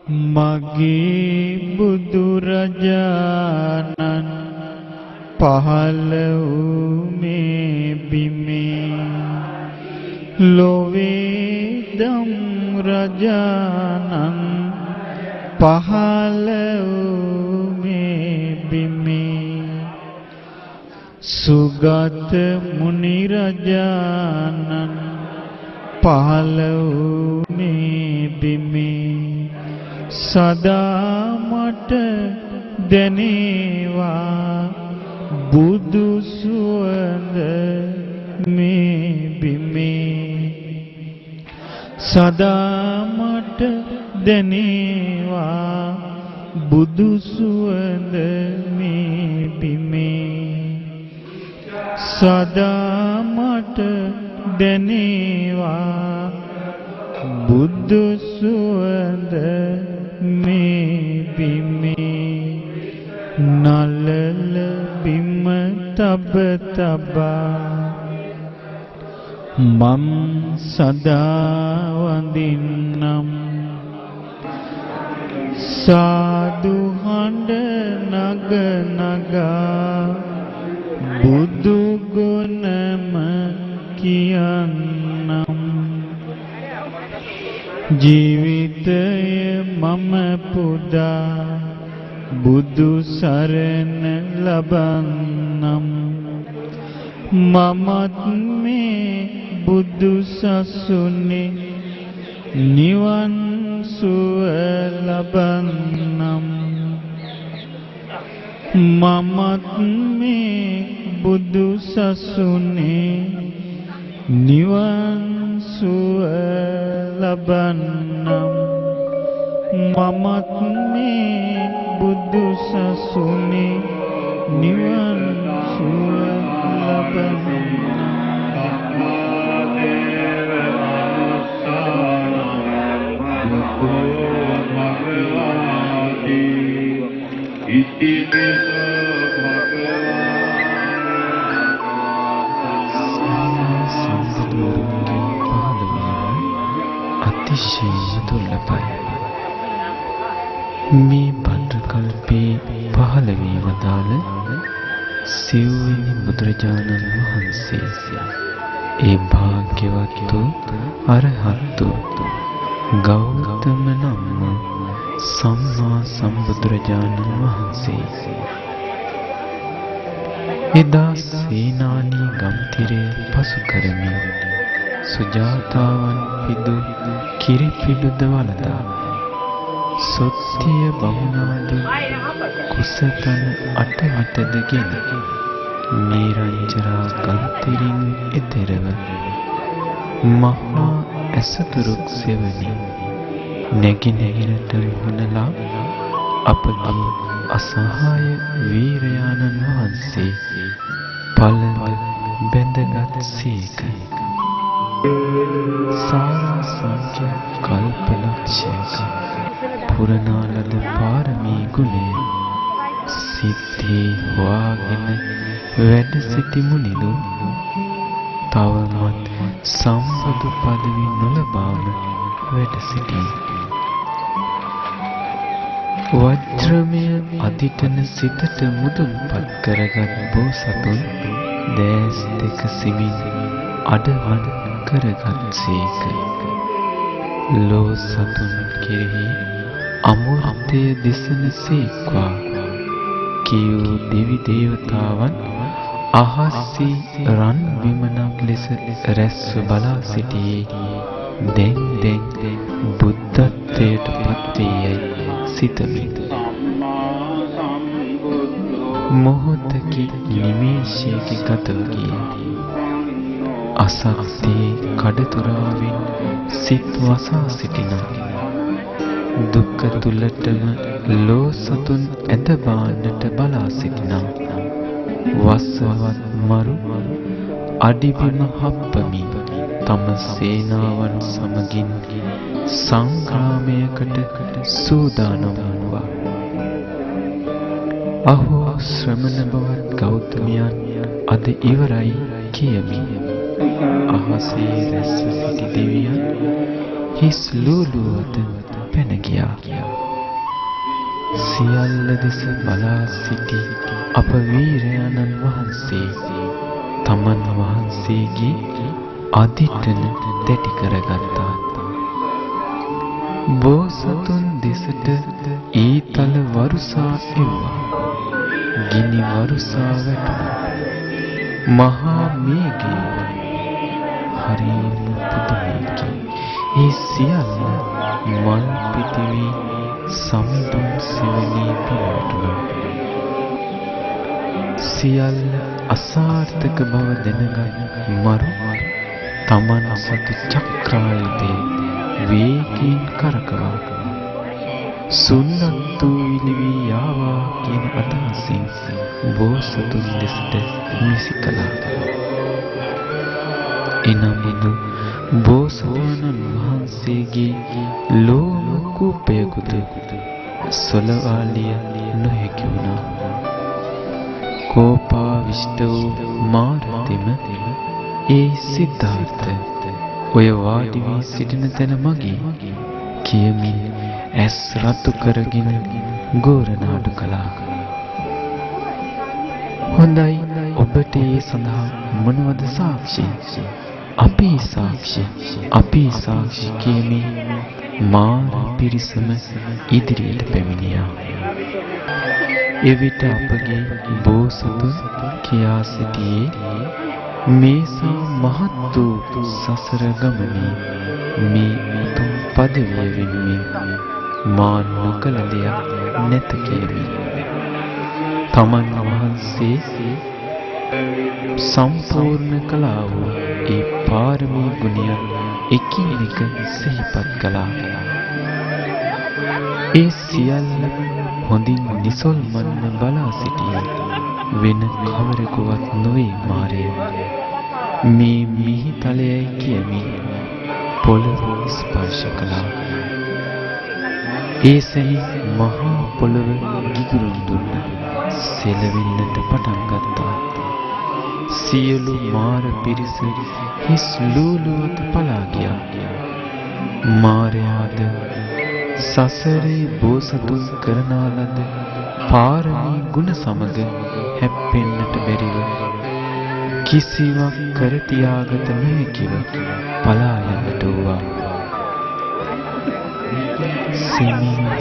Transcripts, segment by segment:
මගේ බුදුරජාණන් පහළ වූ මේ බිමේ ලොවේ දම් රජාණන් පහළ වූ මේ බිමේ සුගත මුනි රජාණන් පහළ වූ මේ බිමේ සදා මට දැනේවා බුදු සුවඳ මේ බිමේ සදා මට දැනේවා බුදු සුවඳ මේ බිමේ සදා මට දැනේවා බුදු සුවඳ මේ බිමේ නලල බිම තබ තබා මම් සදා වඳින්නම් සාදු හඬ නග නගා බුදු ගුණම කියන්නම් ජීවිතය මම පුදා බුදු සරණ ලබන්නම් මමත් මේ බුදු සසුනේ නිවන් සුව ලබන්නම් මමත් මේ බුදු සසුනේ නිවන් සුව ලබන්නම් මමත් මේ බුදු සසුනේ නිවන් සුව ලබන්නම් අතිශය දුර්ලභයි. මේ භද්‍ර කල්පේ පහළ වී වදාළ සිව්වෙනි බුදුරජාණන් වහන්සේ ඒ භාග්‍යවත් අරහත් ගෞතම නම් සම්මා සම්බුදුරජාණන් වහන්සේ එදා සේනානී ගම්තිරය පසු කරමින් සුජාතාවන් පිදු කිරිපිඩුද වලදා සොත්තිය බමුණාදු කුසතන අටවටදගෙන නීරංජරා ගම්තිරින් එතෙරව මහා ඇසතුරුක් සෙවණි නැගිනහිරට මුහුණලා අපගේ අසහාය වීරයාණන් වහන්සේ පළඳ බැඳගත් සීක සාරා සංඛ්‍ය කල්පලක්ෂයක පුරනාලද පාරමී ගුණය සිද්ධි හොයාගෙන වැඩ සිටි මුනිදු තවමත් සම්බුදු පදවි නොලබාම වැඩ සිටි වජ්‍රමය අධිටන සිතට මුදුන්පත් කරගත් බෝසතුන් දෑස් දෙක සිමින් අඩවන් කරගත් සේක ලෝ සතුන් කෙරෙහි අමෘතය දෙසන සේක්වා කියූ දෙවි දේවතාවන් අහස්සී රන් විමනක් ලෙස රැස්ව බලා සිටියේ දැන් බුද්ධත්වයට පත්වී යයි සිතමි මොහොතකි නිමේෂයක ගතව ගියේ අසත්තේ කඩතුරාවෙන් සිත් වසා සිටිනා දුක්ඛ තුලටම ලෝ සතුන් ඇද බාන්නට බලා සිටිනා වස්සවත් මරු අඩිබිම හප්පමි තම සේනාවන් සමගින් සංග්‍රාමයකට සූදානම් වූවා අහෝ ශ්‍රමණ බවත් ගෞතමයන් අද ඉවරයි කියමි අහසේ රැස්ව සිටි දෙවියන් හිස් ලූලුවත පැන ගියා. සියල්ල දෙස බලා සිටි අප වීරයාණන් වහන්සේ තමන් වහන්සේගේ අදිටන දැටි කරගත්තා. බෝසතුන් දෙසට ඊතල වරුසා එව්වා. ගිනි වරුසා වැටුණා. මහා මේඝය හරිම පුදුමයකි. ඒ සියල්ල මල් පිටිවි සමිඳුන් සෙවණේ පිහිටුණා. සියල්ල අසාර්ථක බව දැනගත් මරු තමන් සතු චක්‍රායුධේ වේගයෙන් කරකවා සුන්නත්තු විලිවි යාවා කියන අදහසින් බෝසතුන් දෙසට විසි කළා. එනමුදු බෝසතාණන් වහන්සේගේ ලෝම කූපයකුද සොලවාලිය නොහැකි වුණා. කෝපාවිෂ්ඨ වූ මාර්තෙම ඒ සිද්ධාර්ථ ඔය වාඩි වී සිටින තැන මගේ කියමින් ඇස් රතු කරගෙන ගෝරනාඩු කළා. හොඳයි, ඔබට ඒ සඳහා මොනවද සාක්ෂි? අපි සාක්ෂි කියමින් මාර පිරිසම ඉදිරියට පැමිණියා. එවිට අපගේ බෝසතුන් කියා සිටියේ මේසා මහත් වූ සසර ගමනේ මේ උතුම් පදවිය වෙනුවෙන් මා නොකළ දෙයක් නැත කියමි. තමන් වහන්සේ සම්පූර්ණ කළා වූ ඒ පාරමී ගුණය එකින් එක සිහිපත් කළා. ඒ සියල්ල හොඳින් නිසල්මන්ව බලා සිටියේ වෙන කවරෙකුවත් නොවේ මාරය. මේ මිහිතලයයි කියමින් පොළොව ස්පර්ශ කළා. ඒ සැනින් මහා පොළොව ගිගුරුම් දුන්න සෙලවෙන්නට පටන් ගත්තා. සියලු මාර පිරිස හිස් ලූලුවට පලා ගියා. මාරයාද සසරේ බෝසතුන් කරනා ලද පාරමී ගුණ සමග හැප්පෙන්නට බැරිව කිසිවක් කර තියාගත නොහැකිව පලා යන්නට වූවා.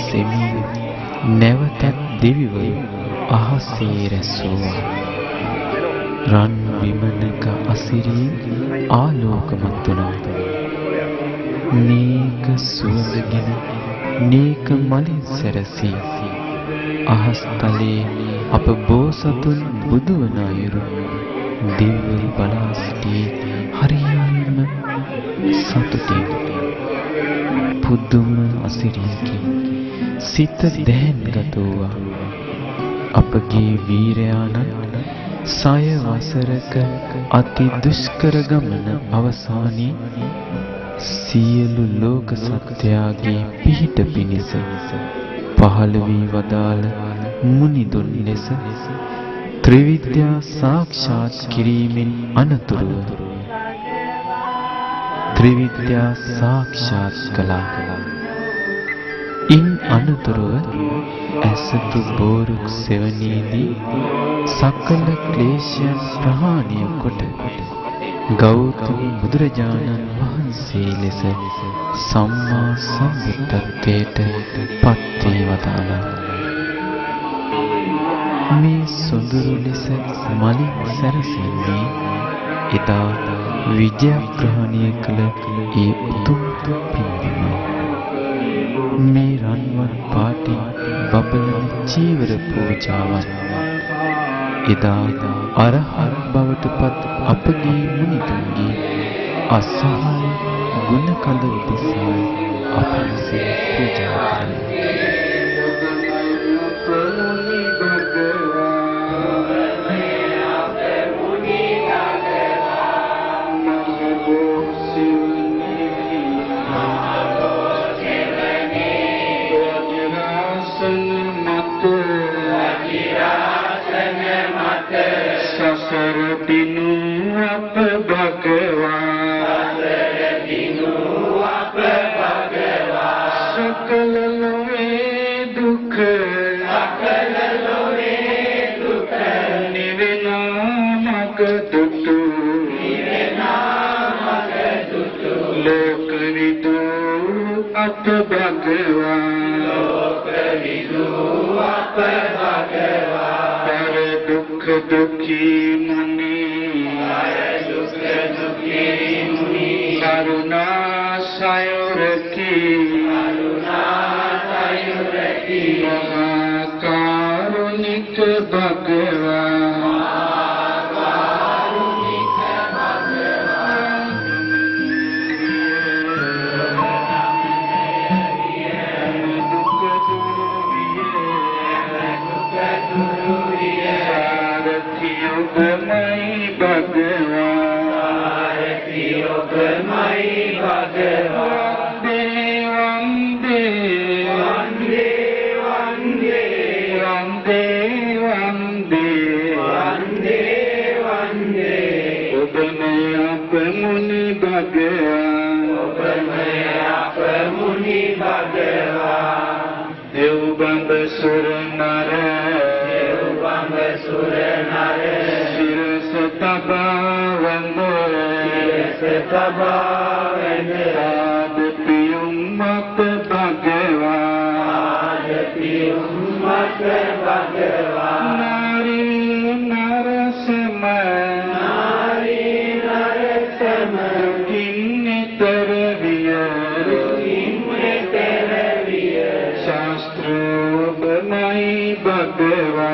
සෙමින් නැවතත් දෙවිවරු අහසේ රැස්වුවා. රන් විමනක අසිරිය ආලෝකමත් වුණා. නේක සුවඳගෙන නේක මලින් සැරසී අහස් තලයේ අප බෝසතුන් බුදුවන අයුරු දෙවිවරු බලා සිටියේ හරියම සතුටින්. පුදුම අසිරියකින් සිත දැහැන්ගත වූවා. අපගේ වීරයාණන් 6 වසරක අති දුෂ්කර ගමන අවසානයේ සියලු ලෝක සත්‍යයගේ පිහිට පිණිස පහළ වී වදාළ මුනිදුන් ලෙස ත්‍රිවිද්‍යා සාක්ෂාත් කිරීමෙන් අනතුරුව ත්‍රිවිද්‍යා සාක්ෂාත් කළා. ඉන් අනතුරුව ඇසතු බෝරුක් සෙවණේදී සකල ක්ලේශයන් ප්‍රහාණය කොට ගෞතම බුදුරජාණන් වහන්සේ ලෙස සම්මා සම්බුද්ධත්වයට පත් වී වදාළා. මේ සොඳුරු ලෙස මලින් සැරසෙන්නේ එදා විජයග්‍රහණය කළ ඒ උතුම් පින්බිම. මේ රන්වන් පාටින් බබලන චීවර පූජාවන් එදා අරහත් බවට පත් අපගේ මුනිතුන්ගේ අසහාය ගුණ කඳ උදෙසායි අප විසින් පූජා කරන්නේ. Sakala ලොවේ දුක සකල ලොවේ දුක නිවෙනා මග දුටු ලෝක විදු අප භගවා පර දුක්ඛ දුක්ඛී මුනි කරුණා සයුරකි මහා කාරුණික භගවා देवबंद सुर नर सिरस तबावंद साद पियुम मत भगवा नारी नरसम किन्ने तरविय शास्त्रोपमयी भगवा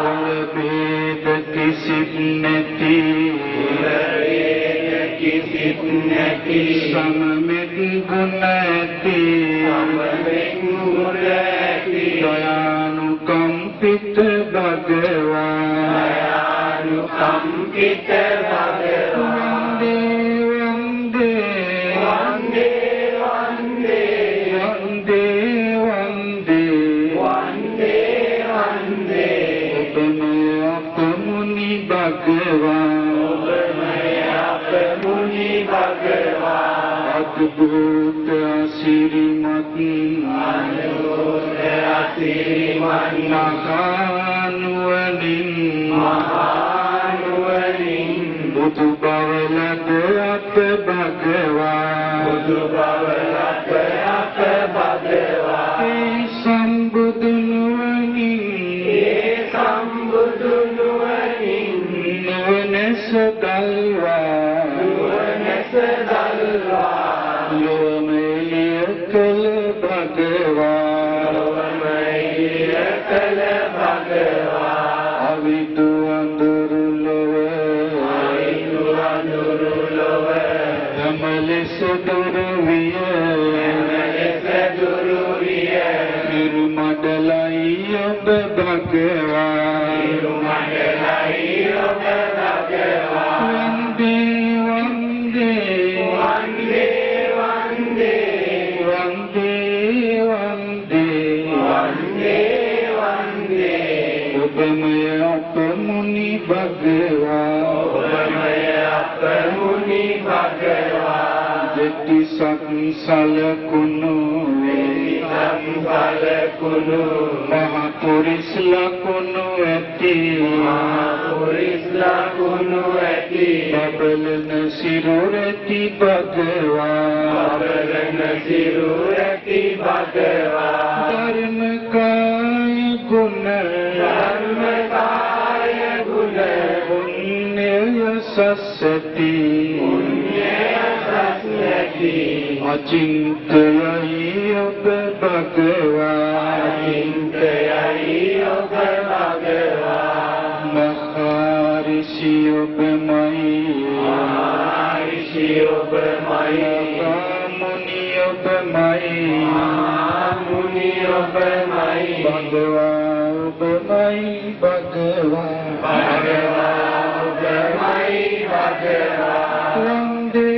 कुल भेद किसित नति सममित गुणति दयानुकंपित भगवा अद्भुत श्रीमत महानुवनिं बुधु बवलद अप भगवा संबुधु नुवनिं नुवन सदल्वा लोमयकल भगवा अविदु अंदुरु लोव धमलेस दुर्विय निर्मडलाई अब भगवा जति संसल कुनु महापुरुष लकुनु ऐति बबलन सिरुरति भगवा धर्म काय गुण पुण्य सस्यति अचिंत्ययि अब भगवा महर्षि उपमयि मुनि उपमयि भगवा वंदे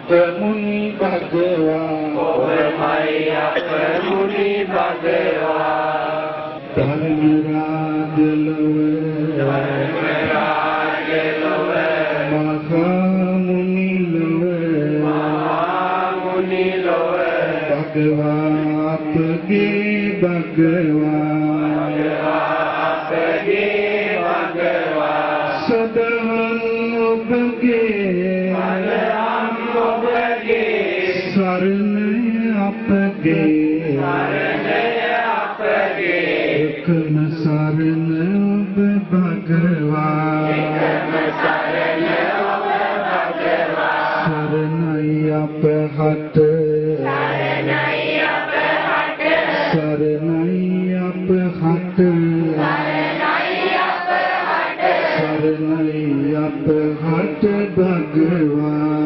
අපමුනි භගවා ඔබමයි අප මුනි භගවා ධර්ම රාජලව මහා මුනි ලව මුනි ලොව භගවා අපගේ භගවා අපගේ භගවා සදහන් ඔබගේ ඔබගේ සරණ අපගේ එකම සරණ ඔබ භගවා සරණයි අපහට සරණයි අපහට සරණයි අපහට භගවා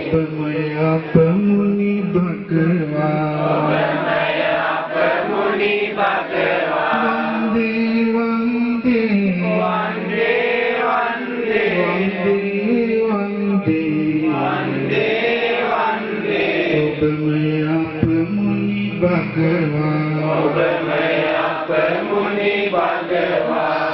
ඔබමයි අප මුනි භගවා වන්දේ ඔබමයි අප මුනි භගවා ඔබමයි අප මුනි භගවා